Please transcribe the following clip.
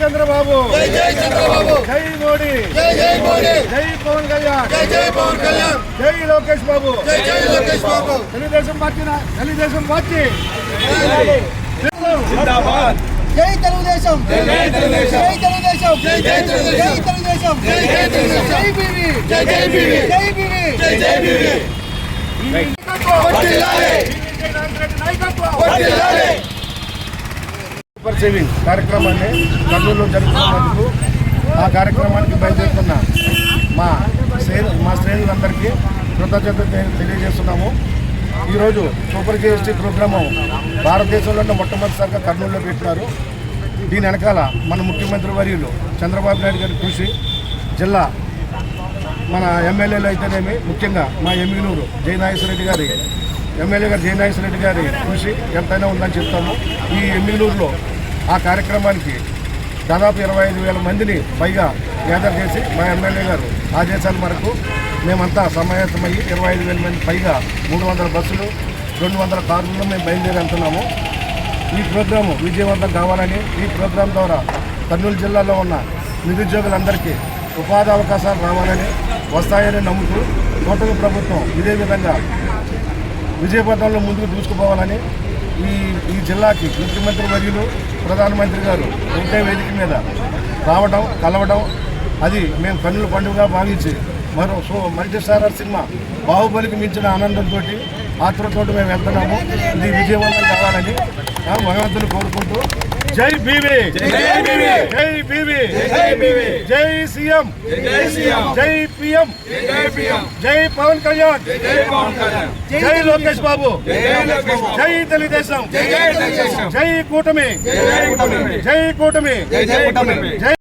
చంద్రబాబు, జై మోడీ, జై పవన్ కళ్యాణ్, జై లోకేష్ బాబు, తెలుగుదేశం పార్టీ, తెలుగుదేశం పార్టీ జిందాబాద్. జై తెలుగుదేశం, జై తెలుగుదేశం, జై తెలుగుదేశం, జై తెలుగుదేశం, జై తెలుగుదేశం, జై బీవీ, జై బీవీ, జై బీవీ, జై బీవీ. సూపర్ సేవింగ్ కార్యక్రమాన్ని కర్నూలులో జరుగుతున్నందుకు ఆ కార్యక్రమానికి బయలుదేరుతున్న మా శ్రేణులందరికీ కృతజ్ఞతలు తెలియజేస్తున్నాము. ఈరోజు సూపర్ కేఎస్టీ ప్రోగ్రాము భారతదేశంలోనే మొట్టమొదటిసారిగా కర్నూలులో పెట్టినారు. దీని వెనకాల మన ముఖ్యమంత్రి వర్యులు చంద్రబాబు నాయుడు గారి కృషి, జిల్లా మన ఎమ్మెల్యేలు అయితేనేమి, ముఖ్యంగా మా ఎమ్మిగనూరు జయనాగేశ్వరరెడ్డి గారి ఎమ్మెల్యే గారు జయనాగేశ్వరరెడ్డి గారి కృషి ఎంతైనా ఉందని చెప్తాము. ఈ ఎమ్మిగనూరులో ఆ కార్యక్రమానికి దాదాపు 25,000 మందిని పైగా గ్యాదర్ చేసి మా ఎమ్మెల్యే గారు ఆదేశాల మేరకు మేమంతా సమాయత్తమయ్యి 25,000 మంది పైగా 300 బస్సులు 200 కార్లలో మేము బయలుదేరి వెళ్తున్నాము. ఈ ప్రోగ్రాము విజయవంతం కావాలని, ఈ ప్రోగ్రాం ద్వారా కర్నూలు జిల్లాలో ఉన్న నిరుద్యోగులందరికీ ఉపాధి అవకాశాలు రావాలని, వస్తాయని నమ్ముతూ కూటమి ప్రభుత్వం ఇదే విధంగా విజయపథంలో ముందుకు దూసుకుపోవాలని ఈ జిల్లాకి ముఖ్యమంత్రి వర్యులు ప్రధానమంత్రి గారు ఒకటే వేదిక మీద రావడం, కలవడం, అది మేము కన్నుల పండుగగా భావించి మల్టీస్టారర్ సినిమా బాహుబలికి మించిన ఆనందంతో, ఆతృతతో మేము వెళ్తున్నాము. ఇది విజయవంతం కావాలని భగవంతుని కోరుకుంటూ జై బీవీ, జై బీవీ, జై సీఎం, జై పిఎం, జై పవన్ కళ్యాణ్, జై లోకేష్ బాబు, జై తెలుగుదేశం, జై కూటమి, జై కూటమి, జై